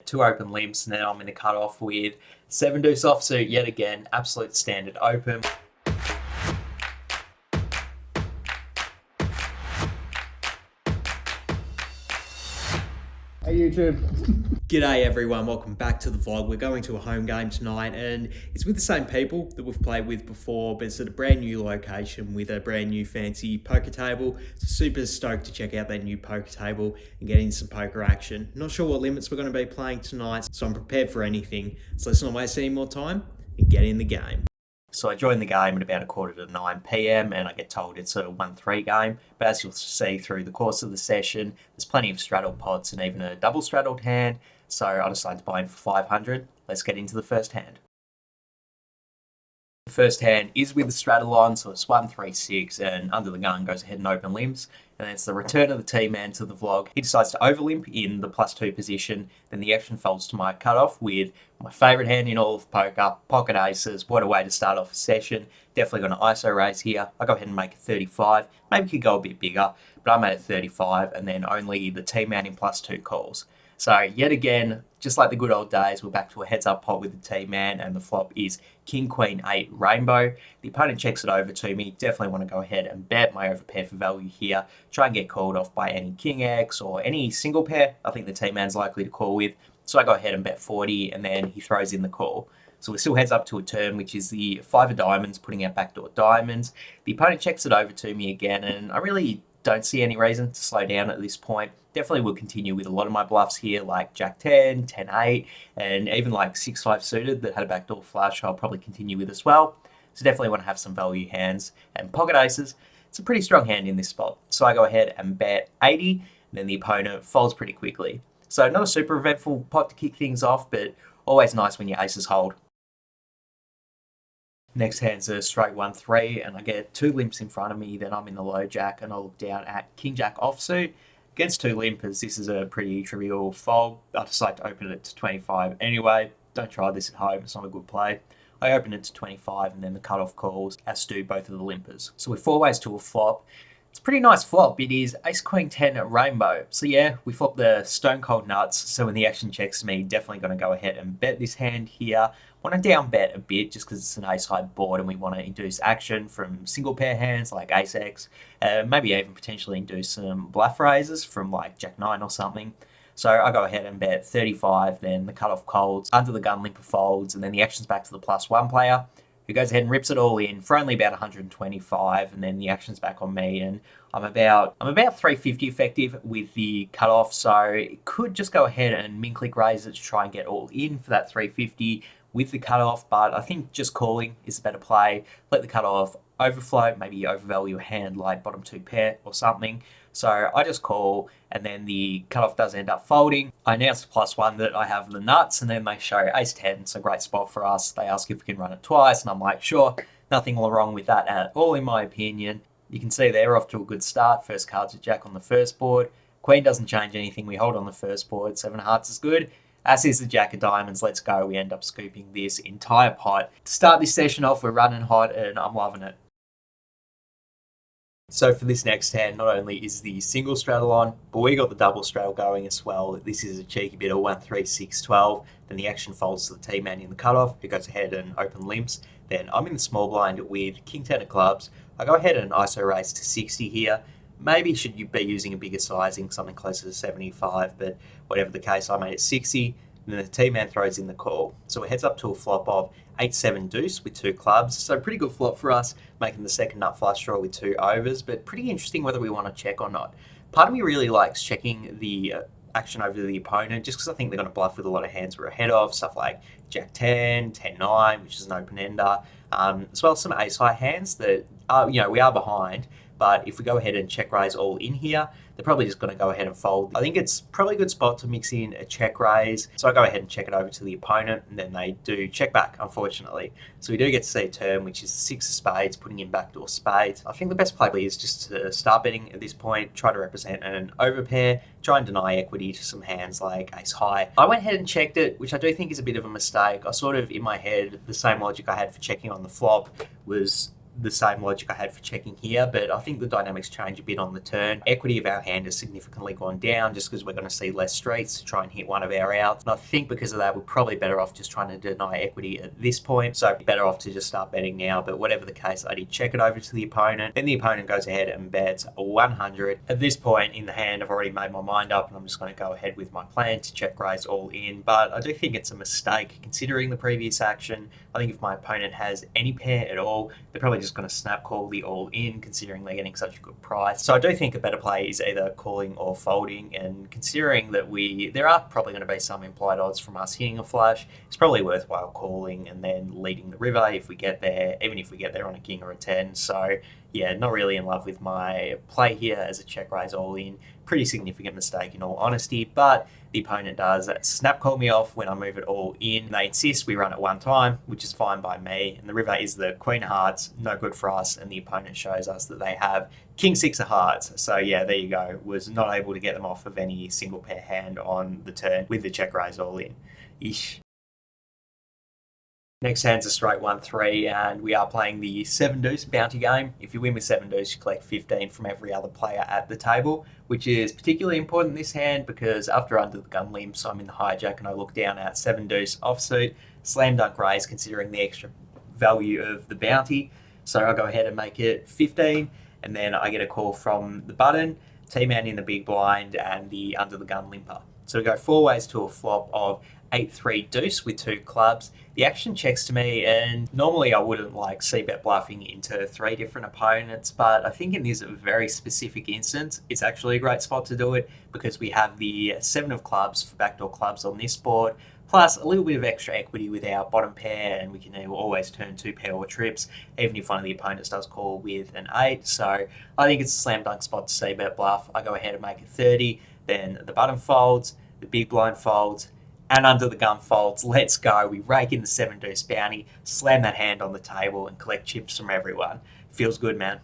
Two open limps, and then I'm going to cut off with 7 deuce offsuit yet again, absolute standard open. Hey YouTube. G'day everyone, welcome back to the vlog. We're going to a home game tonight and it's with the same people that we've played with before, but it's at a brand new location with a brand new fancy poker table. So super stoked to check out that new poker table and get in some poker action. Not sure what limits we're going to be playing tonight, so I'm prepared for anything. So let's not waste any more time and get in the game. So I joined the game at about 8:45 p.m. and I get told it's a 1-3 game. But as you'll see through the course of the session, there's plenty of straddled pots and even a double straddled hand. So I decided to buy in for 500. Let's get into the first hand. The first hand is with the straddle on, so it's 1-3-6, and under the gun goes ahead and open limps. And then it's the return of the T-man to the vlog. He decides to overlimp in the +2 position. Then the action folds to my cutoff with my favourite hand in all of poker, pocket aces. What a way to start off a session. Definitely going to ISO raise here. I go ahead and make it 35. Maybe could go a bit bigger, but I made it 35, and then only the T-man in +2 calls. So yet again, just like the good old days, we're back to a heads up pot with the T-man, and the flop is King, Queen, 8, Rainbow. The opponent checks it over to me. Definitely want to go ahead and bet my overpair for value here. Try and get called off by any King X or any single pair I think the T-man's likely to call with. So I go ahead and bet 40, and then he throws in the call. So we're still heads up to a turn, which is the 5 of diamonds, putting out backdoor diamonds. The opponent checks it over to me again, and I really don't see any reason to slow down at this point. Definitely will continue with a lot of my bluffs here, like Jack 10, 10 8, and even like 6 5 suited that had a backdoor flush I'll probably continue with as well. So definitely want to have some value hands and pocket aces. It's a pretty strong hand in this spot. So I go ahead and bet 80, and then the opponent folds pretty quickly. So not a super eventful pot to kick things off, but always nice when your aces hold. Next hand's a straight 1-3, and I get 2 limps in front of me. Then I'm in the low jack, and I'll look down at King Jack offsuit. Against 2 limpers, this is a pretty trivial fold. I decide to open it to 25 anyway. Don't try this at home, it's not a good play. I open it to 25, and then the cutoff calls, as do both of the limpers. So we're 4 ways to a flop. It's a pretty nice flop. It is Ace Queen 10 at Rainbow. So yeah, we flop the stone cold nuts. So when the action checks me, definitely going to go ahead and bet this hand here. Want to down bet a bit just because it's an ace high board and we want to induce action from single pair hands like Ace X. Maybe even potentially induce some bluff raises from like Jack 9 or something. So I go ahead and bet 35, then the cutoff calls, under the gun limper folds, and then the action's back to the +1 player, who goes ahead and rips it all in for only about 125, and then the action's back on me, and I'm about 350 effective with the cutoff, so it could just go ahead and min click raise it to try and get all in for that 350 with the cutoff, but I think just calling is a better play. Let the cutoff overflow, maybe overvalue a hand like bottom 2 pair or something. So I just call, and then the cutoff does end up folding. I announce to +1 that I have the nuts, and then they show Ace 10. It's a great spot for us. They ask if we can run it twice, and I'm like, sure, nothing wrong with that at all in my opinion. You can see they're off to a good start. First card's a Jack on the first board. Queen doesn't change anything. We hold on the first board. 7 of hearts is good. As is the Jack of diamonds. Let's go. We end up scooping this entire pot. To start this session off, we're running hot, and I'm loving it. So for this next hand, not only is the single straddle on, but we got the double straddle going as well. This is a cheeky bit of 1-3-6-12. Then the action folds to the T-man in the cutoff, who goes ahead and open limps. Then I'm in the small blind with King 10 of clubs. I go ahead and ISO raise to 60 here. Maybe should you be using a bigger sizing, something closer to 75, but whatever the case, I made it 60. And then the T-man throws in the call. So it heads up to a flop of 8-7 deuce with 2 clubs. So pretty good flop for us, making the second nut flush draw with 2 overs, but pretty interesting whether we want to check or not. Part of me really likes checking the action over to the opponent just because I think they're going to bluff with a lot of hands we're ahead of, stuff like Jack 10, 10 9, which is an open ender, as well as some ace high hands that we are behind. But if we go ahead and check raise all in here, they're probably just going to go ahead and fold. I think it's probably a good spot to mix in a check raise. So I go ahead and check it over to the opponent, and then they do check back, unfortunately. So we do get to see a turn, which is the 6 of spades, putting in backdoor spades. I think the best play is just to start betting at this point, try to represent an overpair, try and deny equity to some hands like ace high. I went ahead and checked it, which I do think is a bit of a mistake. I sort of, in my head, the same logic I had for checking on the flop was the same logic I had for checking here, but I think the dynamics change a bit on the turn. Equity of our hand has significantly gone down just because we're going to see less streets to try and hit one of our outs. And I think because of that, we're probably better off just trying to deny equity at this point. So better off to just start betting now. But whatever the case, I did check it over to the opponent. Then the opponent goes ahead and bets 100. At this point in the hand, I've already made my mind up and I'm just going to go ahead with my plan to check raise all in. But I do think it's a mistake considering the previous action. I think if my opponent has any pair at all, they're probably just going to snap call the all in considering they're getting such a good price. So I do think a better play is either calling or folding, and considering that there are probably going to be some implied odds from us hitting a flush, it's probably worthwhile calling and then leading the river if we get there, even if we get there on a king or a 10. So yeah, not really in love with my play here as a check raise all in. Pretty significant mistake in all honesty, but the opponent does snap call me off when I move it all in. They insist we run it one time, which is fine by me. And the river is the Queen of Hearts, no good for us. And the opponent shows us that they have King 6 of Hearts. So yeah, there you go. Was not able to get them off of any single pair hand on the turn with the check raise all in. Ish. Next hand's a straight 1-3, and we are playing the 7 deuce bounty game. If you win with 7 deuce, you collect 15 from every other player at the table, which is particularly important in this hand because after under the gun limps, I'm in the hijack and I look down at 7 deuce offsuit, slam dunk raise considering the extra value of the bounty. So I'll go ahead and make it 15, and then I get a call from the button, T-man in the big blind, and the under the gun limper. So we go 4 ways to a flop of 8-3 deuce with 2 clubs. The action checks to me, and normally I wouldn't like c-bet bluffing into 3 different opponents, but I think in this very specific instance, it's actually a great spot to do it because we have the 7 of clubs for backdoor clubs on this board, plus a little bit of extra equity with our bottom pair, and we can always turn 2 pair or trips, even if one of the opponents does call with an 8. So I think it's a slam dunk spot to c-bet bluff. I go ahead and make it 30, then the button folds, the big blind folds, and under the gun folds. Let's go. We rake in the 7 deuce bounty, slam that hand on the table, and collect chips from everyone. Feels good, man.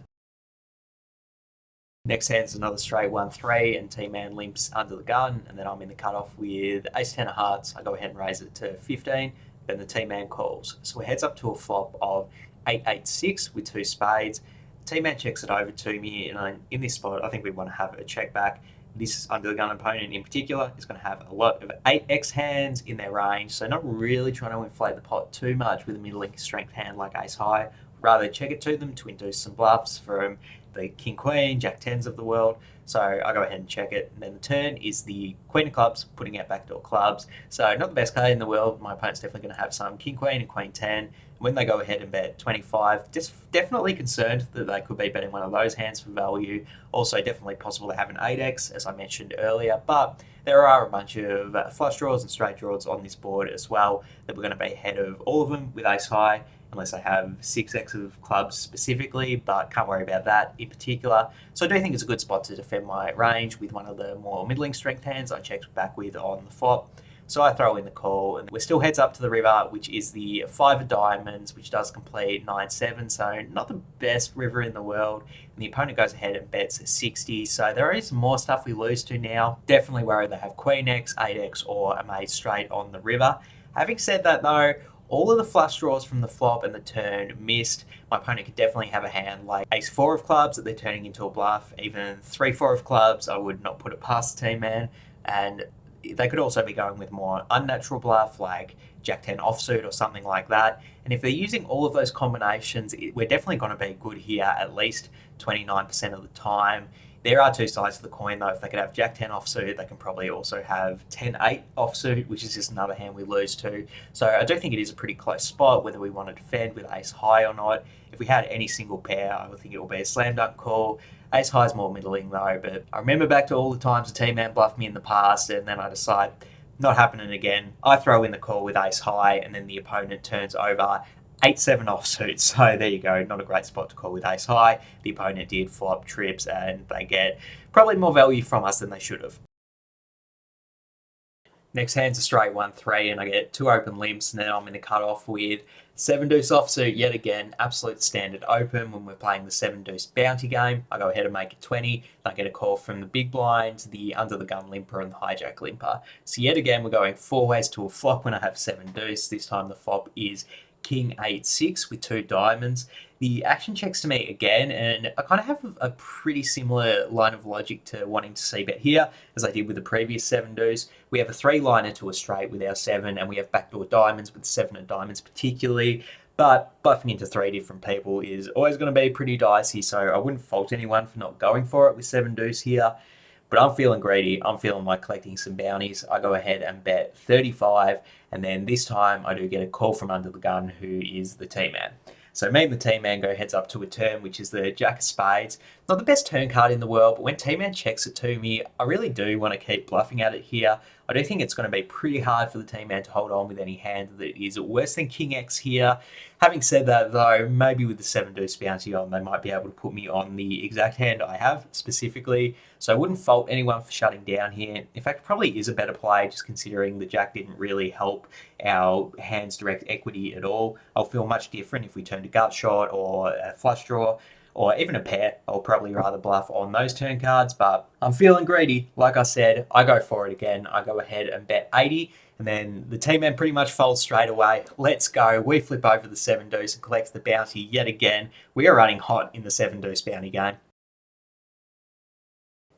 Next hand's another straight 1-3, and T-man limps under the gun, and then I'm in the cutoff with ace 10 of hearts. I go ahead and raise it to 15, then the T-man calls. So it heads up to a flop of 8-8-6 with 2 spades. T-man checks it over to me, and in this spot, I think we want to have a check back. This under the gun opponent in particular is going to have a lot of 8x hands in their range, so not really trying to inflate the pot too much with a middling strength hand like ace high. Rather check it to them to induce some bluffs from the king queen, jack 10s of the world. So I go ahead and check it, and then the turn is the queen of clubs putting out backdoor clubs. So not the best card in the world. My opponent's definitely going to have some king queen and queen 10. When they go ahead and bet 25, just definitely concerned that they could be betting one of those hands for value. Also definitely possible to have an 8x, as I mentioned earlier, but there are a bunch of flush draws and straight draws on this board as well that we're going to be ahead of all of them with ace high, unless I have 6x of clubs specifically, but can't worry about that in particular. So I do think it's a good spot to defend my range with one of the more middling strength hands I checked back with on the flop. So I throw in the call, and we're still heads up to the river, which is the 5 of diamonds, which does complete 9-7, so not the best river in the world. And the opponent goes ahead and bets 60, so there is more stuff we lose to now. Definitely worried they have queen x, 8x, or a mate straight on the river. Having said that though, all of the flush draws from the flop and the turn missed. My opponent could definitely have a hand like ace 4 of clubs that they're turning into a bluff, even 3-4 of clubs. I would not put it past the team, man. And they could also be going with more unnatural bluff like jack 10 offsuit or something like that. And if they're using all of those combinations, we're definitely going to be good here at least 29% of the time. There are 2 sides to the coin though. If they could have jack 10 offsuit, they can probably also have 10-8 offsuit, which is just another hand we lose to. So I do think it is a pretty close spot, whether we want to defend with ace high or not. If we had any single pair, I would think it will be a slam dunk call. Ace high is more middling though, but I remember back to all the times the T-man bluffed me in the past, and then I decide not happening again. I throw in the call with ace high, and then the opponent turns over 8-7 offsuit. So there you go, not a great spot to call with ace high. The opponent did flop trips, and they get probably more value from us than they should have. Next hand's a straight 1-3, and I get 2 open limps, and then I'm in the cutoff with 7 deuce offsuit yet again. Absolute standard open when we're playing the 7 deuce bounty game. I go ahead and make it 20, and I get a call from the big blind, the under the gun limper, and the hijack limper. So yet again, we're going 4 ways to a flop when I have 7 deuce. This time the flop is King 8-6 with 2 diamonds. The action checks to me again, and I kind of have a pretty similar line of logic to wanting to c-bet here as I did with the previous 7 deuce. We have a 3-liner to a straight with our 7, and we have backdoor diamonds with 7 of diamonds particularly. But bluffing into 3 different people is always going to be pretty dicey, so I wouldn't fault anyone for not going for it with 7 deuce here. But I'm feeling greedy. I'm feeling like collecting some bounties. I go ahead and bet 35, and then this time I do get a call from under the gun, who is the T-man. So me and the T-man go heads up to a turn, which is the Jack of Spades. Not the best turn card in the world, but when T-man checks it to me, I really do want to keep bluffing at it here. I do think it's going to be pretty hard for the T-man to hold on with any hand that is worse than King X here. Having said that, though, maybe with the 7 deuce bounty on, they might be able to put me on the exact hand I have specifically. So I wouldn't fault anyone for shutting down here. In fact, probably is a better play, just considering the Jack didn't really help our hand's direct equity at all. I'll feel much different if we turn to gut shot or a flush draw, or even a pair. I'll probably rather bluff on those turn cards, but I'm feeling greedy. Like I said, I go for it again. I go ahead and bet 80, and then the T-man pretty much folds straight away. Let's go. We flip over the 7 deuce and collects the bounty yet again. We are running hot in the 7 deuce bounty game.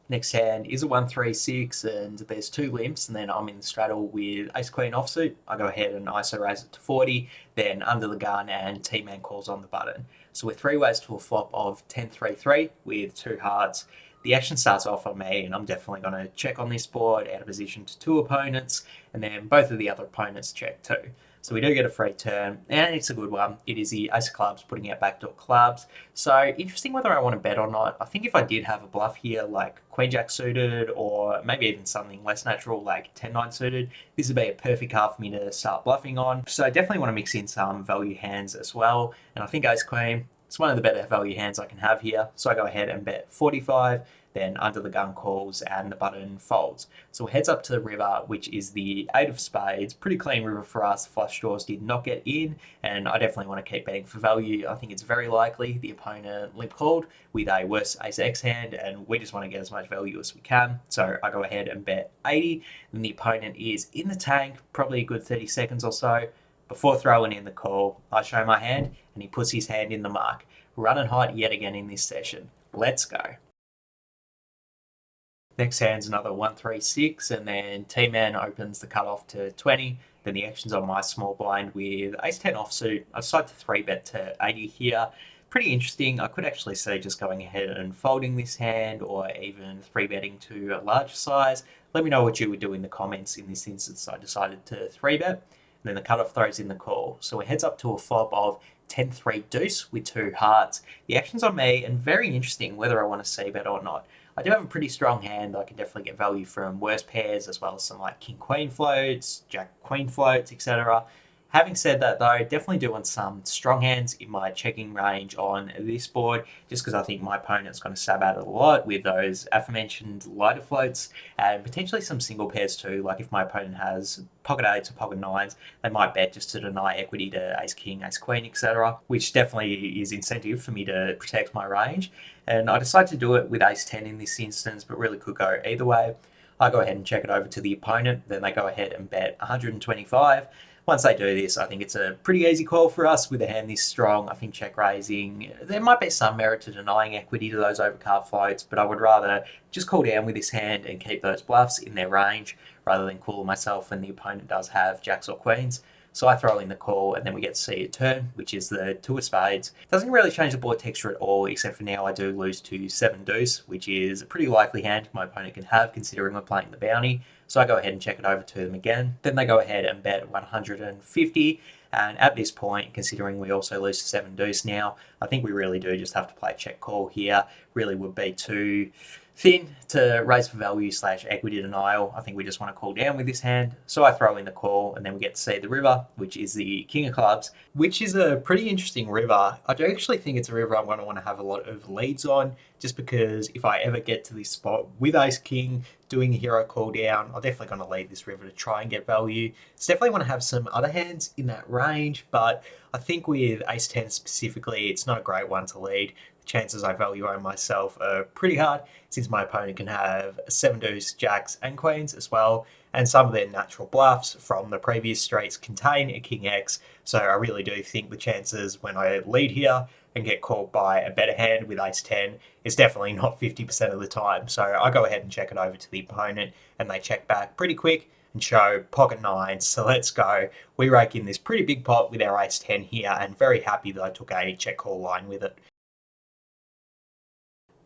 Next hand is a 1-3-6, and there's 2 limps, and then I'm in the straddle with ace queen offsuit. I go ahead and ISO raise it to 40, then under the gun, and T-man calls on the button. So we're 3 ways to a flop of 10-3-3 with 2 hearts. The action starts off on me, and I'm definitely going to check on this board, out of position to 2 opponents, and then both of the other opponents check too. So we do get a free turn, and it's a good one. It is the ace of clubs putting out backdoor clubs. So interesting whether I want to bet or not. I think if I did have a bluff here, like queen jack suited, or maybe even something less natural like 10-9 suited, this would be a perfect card for me to start bluffing on. So I definitely want to mix in some value hands as well. And I think ace queen, it's one of the better value hands I can have here. So I go ahead and bet 45. Then under the gun calls and the button folds. So it heads up to the river, which is the 8 of spades. Pretty clean river for us. Flush draws did not get in, and I definitely want to keep betting for value. I think it's very likely the opponent limp called with a worse ace x hand, and we just want to get as much value as we can. So I go ahead and bet 80, and the opponent is in the tank, probably a good 30 seconds or so. Before throwing in the call, I show my hand, and he puts his hand in the mark. Running hot yet again in this session. Let's go. Next hand's another 1-3-6, and then T-man opens the cutoff to 20. Then the action's on my small blind with ace-10 offsuit. I decide to 3-bet to 80 here. Pretty interesting. I could actually see just going ahead and folding this hand, or even 3-betting to a larger size. Let me know what you would do in the comments. In this instance, I decided to 3-bet, and then the cutoff throws in the call. So it heads up to a flop of 10-3 deuce with 2 hearts. The action's on me, and very interesting whether I want to c-bet or not. I do have a pretty strong hand. I can definitely get value from worse pairs, as well as some like king-queen floats, jack-queen floats, etc. Having said that, though, definitely do want some strong hands in my checking range on this board, just because I think my opponent's going to stab at it a lot with those aforementioned lighter floats, and potentially some single pairs too. Like if my opponent has pocket 8s or pocket 9s, they might bet just to deny equity to ace-king, ace-queen, etc., which definitely is incentive for me to protect my range. And I decided to do it with ace-10 in this instance, but really could go either way. I go ahead and check it over to the opponent, then they go ahead and bet 125. Once they do this, I think it's a pretty easy call for us with a hand this strong. I think check raising, there might be some merit to denying equity to those overcard floats, but I would rather just call down with this hand and keep those bluffs in their range rather than call myself when the opponent does have jacks or queens. So I throw in the call, and then we get to see a turn, which is the 2 of spades. Doesn't really change the board texture at all, except for now I do lose to 7 deuce, which is a pretty likely hand my opponent can have, considering we're playing the bounty. So I go ahead and check it over to them again. Then they go ahead and bet 150. And at this point, considering we also lose to 7 deuce now, I think we really do just have to play check call here. Really would be too thin to raise for value / equity denial. I think we just want to call down with this hand. So I throw in the call, and then we get to see the river, which is the king of clubs, which is a pretty interesting river. I do actually think it's a river I'm going to want to have a lot of leads on, just because if I ever get to this spot with ace king doing a hero call down, I'm definitely going to lead this river to try and get value. So definitely want to have some other hands in that range, but I think with ace 10 specifically, it's not a great one to lead. Chances I value own myself are pretty hard, since my opponent can have 7 deuce, jacks and queens as well, and some of their natural bluffs from the previous streets contain a King X, so I really do think the chances when I lead here and get called by a better hand with ace 10 is definitely not 50% of the time. So I go ahead and check it over to the opponent, and they check back pretty quick and show pocket nines. So let's go. We rake in this pretty big pot with our ace 10 here, and very happy that I took a check call line with it.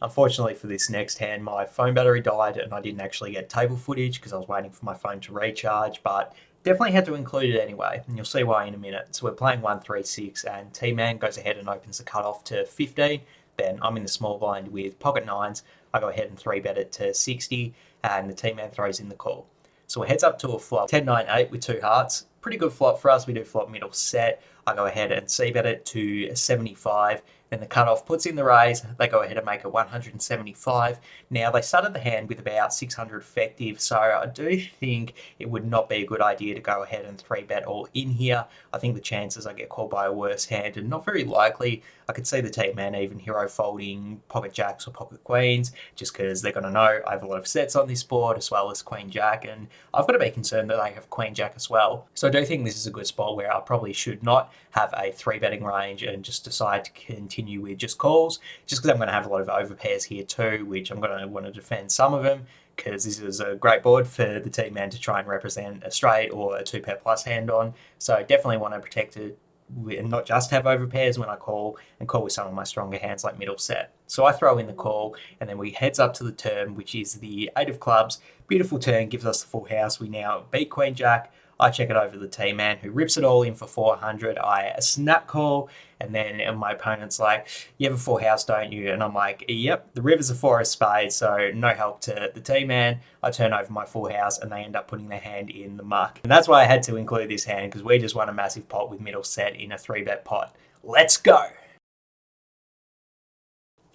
Unfortunately for this next hand, my phone battery died and I didn't actually get table footage because I was waiting for my phone to recharge, but definitely had to include it anyway, and you'll see why in a minute. So we're playing 1-3-6, and T-Man goes ahead and opens the cutoff to 15. Then I'm in the small blind with pocket nines. I go ahead and 3-bet it to 60, and the T-Man throws in the call. So it heads up to a flop 10-9-8 with 2 hearts. Pretty good flop for us. We do flop middle set. I go ahead and c-bet it to 75. Then the cutoff puts in the raise. They go ahead and make it 175. Now, they started the hand with about 600 effective, so I do think it would not be a good idea to go ahead and 3-bet all in here. I think the chances I get called by a worse hand are not very likely. I could see the T-Man even hero folding pocket jacks or pocket queens, just because they're going to know I have a lot of sets on this board, as well as queen jack, and I've got to be concerned that they have queen jack as well. So I do think this is a good spot where I probably should not have a 3-betting range and just decide to continue with just calls, just because I'm going to have a lot of overpairs here too, which I'm going to want to defend some of them, because this is a great board for the T-Man to try and represent a straight or a 2-pair plus hand on. So I definitely want to protect it and not just have overpairs when I call, and call with some of my stronger hands like middle set. So I throw in the call, and then we heads up to the turn, which is the 8 of clubs. Beautiful turn, gives us the full house. We now beat queen jack. I check it over to the T-Man, who rips it all in for 400. I snap call, and then my opponent's like, you have a full house, don't you? And I'm like, yep, the river's a 4 of spades, so no help to the T-Man. I turn over my full house, and they end up putting their hand in the muck. And that's why I had to include this hand, because we just won a massive pot with middle set in a 3-bet pot. Let's go!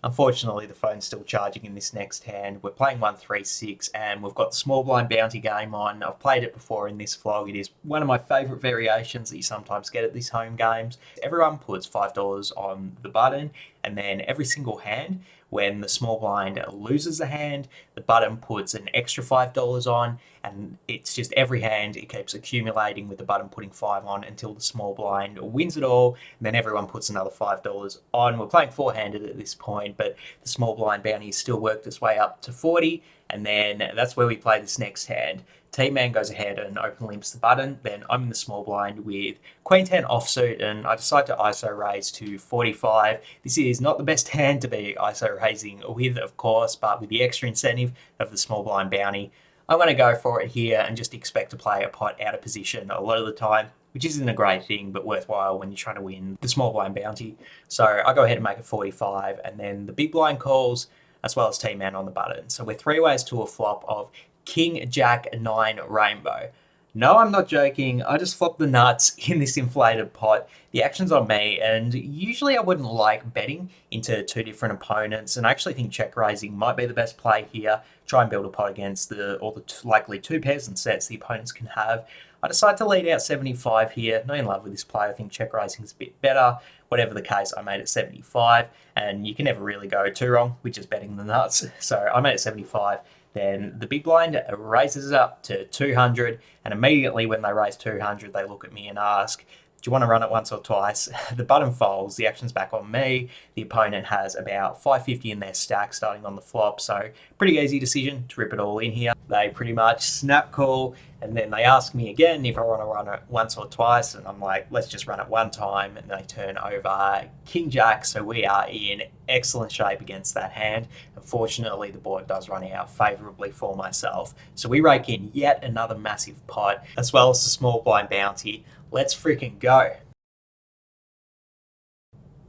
Unfortunately, the phone's still charging in this next hand. We're playing 1-3-6, and we've got the small blind bounty game on. I've played it before in this vlog. It is one of my favourite variations that you sometimes get at these home games. Everyone puts $5 on the button, and then every single hand, when the small blind loses a hand, the button puts an extra $5 on, and it's just every hand, it keeps accumulating with the button putting 5 on until the small blind wins it all, and then everyone puts another $5 on. We're playing 4-handed at this point, but the small blind bounty has still worked its way up to 40, and then that's where we play this next hand. T-Man goes ahead and open limps the button. Then I'm in the small blind with queen 10 offsuit, and I decide to ISO raise to 45. This is not the best hand to be ISO raising with, of course, but with the extra incentive of the small blind bounty, I'm going to go for it here and just expect to play a pot out of position a lot of the time, which isn't a great thing, but worthwhile when you're trying to win the small blind bounty. So I go ahead and make it 45, and then the big blind calls, as well as T-Man on the button. So we're 3 ways to a flop of King, Jack, 9, Rainbow. No, I'm not joking. I just flopped the nuts in this inflated pot. The action's on me, and usually I wouldn't like betting into 2 different opponents, and I actually think check raising might be the best play here. Try and build a pot against all the likely 2 pairs and sets the opponents can have. I decide to lead out 75 here. Not in love with this play. I think check raising is a bit better. Whatever the case, I made it 75, and you can never really go too wrong with just betting the nuts. So I made it 75. Then the big blind raises it up to 200, and immediately when they raise 200, they look at me and ask, do you want to run it once or twice? The button folds, the action's back on me. The opponent has about 550 in their stack starting on the flop, so pretty easy decision to rip it all in here. They pretty much snap call, and then they ask me again if I want to run it once or twice, and I'm like, let's just run it one time, and they turn over King Jack, so we are in excellent shape against that hand. Unfortunately, the board does run out favourably for myself, so we rake in yet another massive pot, as well as the small blind bounty. Let's freaking go.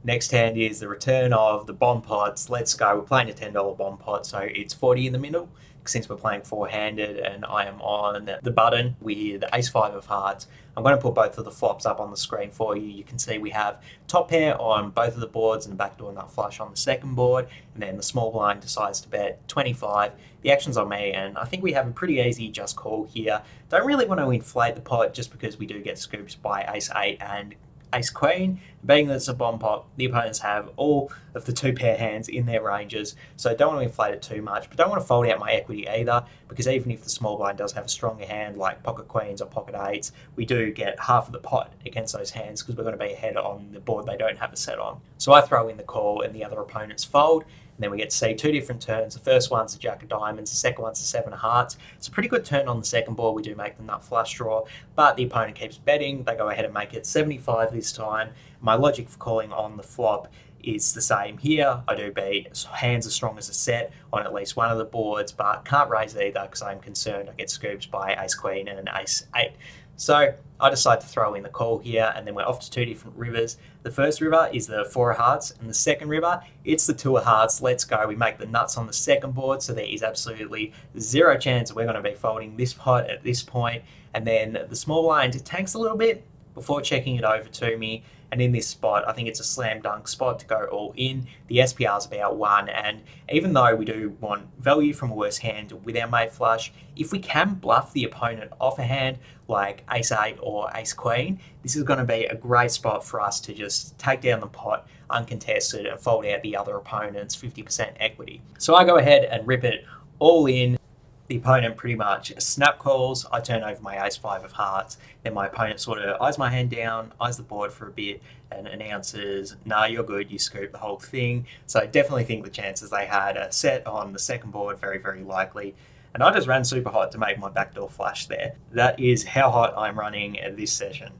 Next hand is the return of the bomb pots. Let's go. We're playing a $10 bomb pot, so it's 40 in the middle. Since we're playing 4-handed, and I am on the button with ace-5 of hearts. I'm going to put both of the flops up on the screen for you. You can see we have top pair on both of the boards and backdoor nut flush on the second board, and then the small blind decides to bet 25. The action's on me, and I think we have a pretty easy just call here. Don't really want to inflate the pot just because we do get scooped by ace-8 and ace queen. Being that it's a bomb pot, the opponents have all of the 2 pair hands in their ranges, so I don't want to inflate it too much, but don't want to fold out my equity either, because even if the small blind does have a stronger hand like pocket queens or pocket eights, we do get half of the pot against those hands because we're going to be ahead on the board they don't have a set on. So I throw in the call and the other opponents fold. And then we get to see 2 different turns. The first one's the jack of diamonds, the second one's the 7 of hearts. It's a pretty good turn on the second board. We do make the nut flush draw, but the opponent keeps betting. They go ahead and make it 75 this time. My logic for calling on the flop is the same here. I do beat hands as strong as a set on at least one of the boards, but can't raise either because I'm concerned I get scooped by ace queen and ace 8. So I decide to throw in the call here, and then we're off to 2 different rivers. The first river is the 4 of hearts, and the second river, it's the 2 of hearts. Let's go. We make the nuts on the second board, so there is absolutely zero chance that we're going to be folding this pot at this point. And then the small blind tanks a little bit before checking it over to me. And in this spot, I think it's a slam dunk spot to go all in. The SPR is about 1, and even though we do want value from a worse hand with our mate flush, if we can bluff the opponent off a hand like ace 8 or ace queen, this is going to be a great spot for us to just take down the pot uncontested and fold out the other opponent's 50% equity. So I go ahead and rip it all in. The opponent pretty much snap calls. I turn over my ace 5 of hearts. Then my opponent sort of eyes my hand down, eyes the board for a bit, and announces, "Nah, you're good, you scoop the whole thing." So I definitely think the chances they had a set on the second board, very, very likely. And I just ran super hot to make my backdoor flush there. That is how hot I'm running at this session.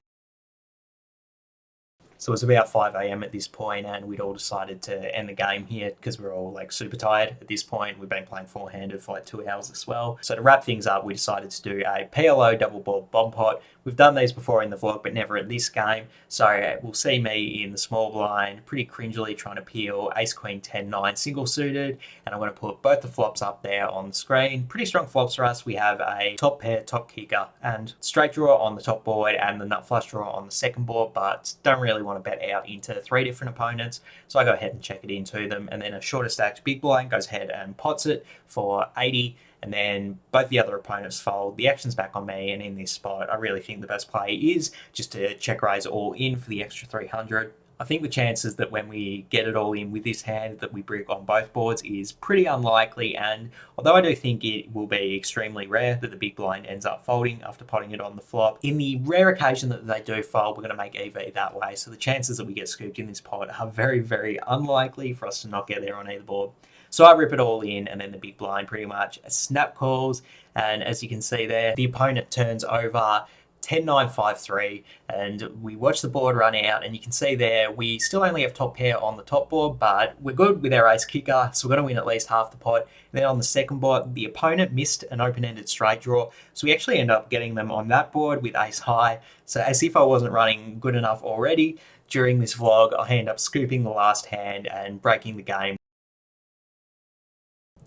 So it's about 5 a.m. at this point, and we'd all decided to end the game here because we're all like super tired at this point. We've been playing 4-handed for like 2 hours as well. So to wrap things up, we decided to do a PLO double board bomb pot. We've done these before in the vlog, but never at this game. So we'll see me in the small blind, pretty cringily trying to peel ace queen 10-9 single suited, and I'm going to put both the flops up there on the screen. Pretty strong flops for us. We have a top pair, top kicker, and straight draw on the top board, and the nut flush draw on the second board, but don't really want to bet out into 3 different opponents. So I go ahead and check it into them, and then a shorter stacked big blind goes ahead and pots it for 80. And then both the other opponents fold. The action's back on me, and in this spot, I really think the best play is just to check raise all in for the extra 300. I think the chances that when we get it all in with this hand that we brick on both boards is pretty unlikely, and although I do think it will be extremely rare that the big blind ends up folding after potting it on the flop, in the rare occasion that they do fold, we're going to make EV that way, so the chances that we get scooped in this pot are very, very unlikely for us to not get there on either board. So I rip it all in, and then the big blind pretty much snap calls, and as you can see there, the opponent turns over 10-9-5-3, and we watch the board run out, and you can see there we still only have top pair on the top board, but we're good with our ace kicker, so we're going to win at least half the pot. And then on the second board, the opponent missed an open-ended straight draw, so we actually end up getting them on that board with ace high. So as if I wasn't running good enough already, during this vlog I end up scooping the last hand and breaking the game.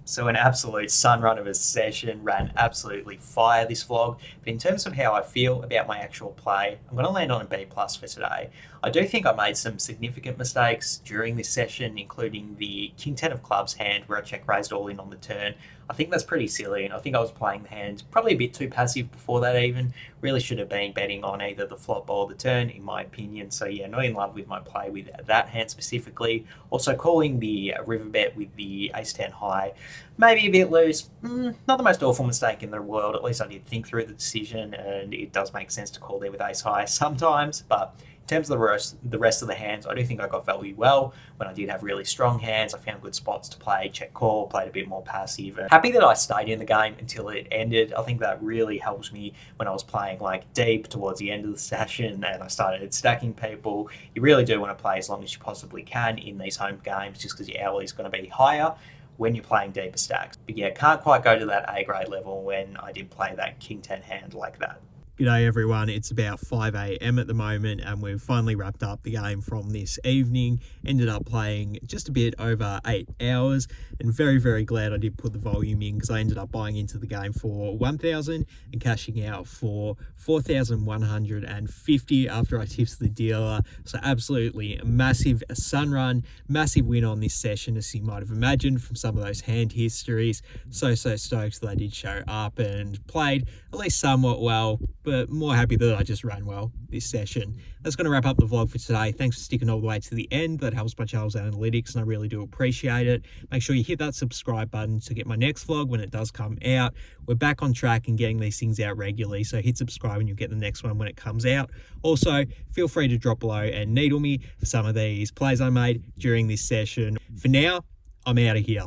So an absolute sun run of a session, ran absolutely fire this vlog. But in terms of how I feel about my actual play, I'm going to land on a B+ for today. I do think I made some significant mistakes during this session, including the King 10 of clubs hand where I check raised all in on the turn. I think that's pretty silly, and I think I was playing the hand probably a bit too passive before that even. Really should have been betting on either the flop or the turn, in my opinion. So yeah, not in love with my play with that hand specifically. Also calling the river bet with the ace 10 high, maybe a bit loose. Not the most awful mistake in the world. At least I did think through the decision, and it does make sense to call there with ace high sometimes, but in terms of the rest of the hands, I do think I got value well. When I did have really strong hands, I found good spots to play, check call, played a bit more passive. And happy that I stayed in the game until it ended. I think that really helps me when I was playing like deep towards the end of the session and I started stacking people. You really do want to play as long as you possibly can in these home games, just because your hourly is going to be higher when you're playing deeper stacks. But yeah, can't quite go to that A grade level when I did play that King 10 hand like that. G'day everyone, it's about 5 a.m. at the moment and we've finally wrapped up the game from this evening. Ended up playing just a bit over 8 hours and very, very glad I did put the volume in because I ended up buying into the game for 1,000 and cashing out for 4,150 after I tipped the dealer. So absolutely a massive sun run, massive win on this session, as you might have imagined from some of those hand histories. So stoked that I did show up and played at least somewhat well. But but more happy that I just ran well this session. That's going to wrap up the vlog for today. Thanks for sticking all the way to the end. That helps my channel's analytics, and I really do appreciate it. Make sure you hit that subscribe button to get my next vlog when it does come out. We're back on track and getting these things out regularly, so hit subscribe and you'll get the next one when it comes out. Also, feel free to drop below and needle me for some of these plays I made during this session. For now, I'm out of here.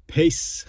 Peace.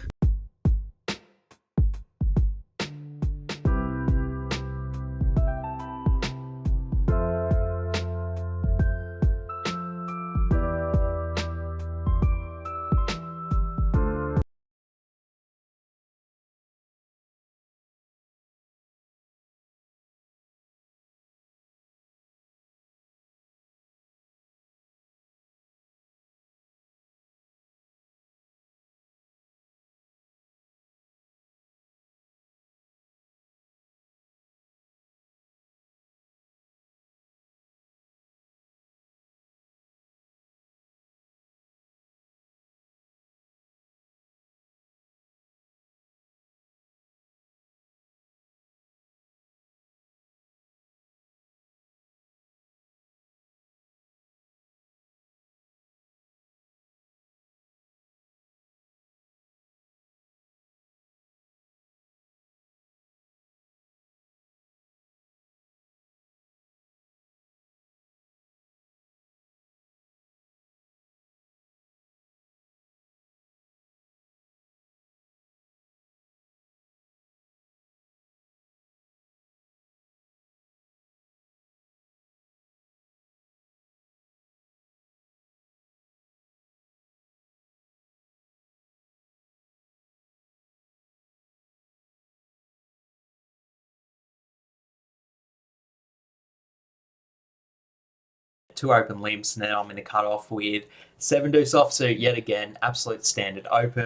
Two open limps, and then I'm going to cut off with 7 deuce offsuit yet again, absolute standard open.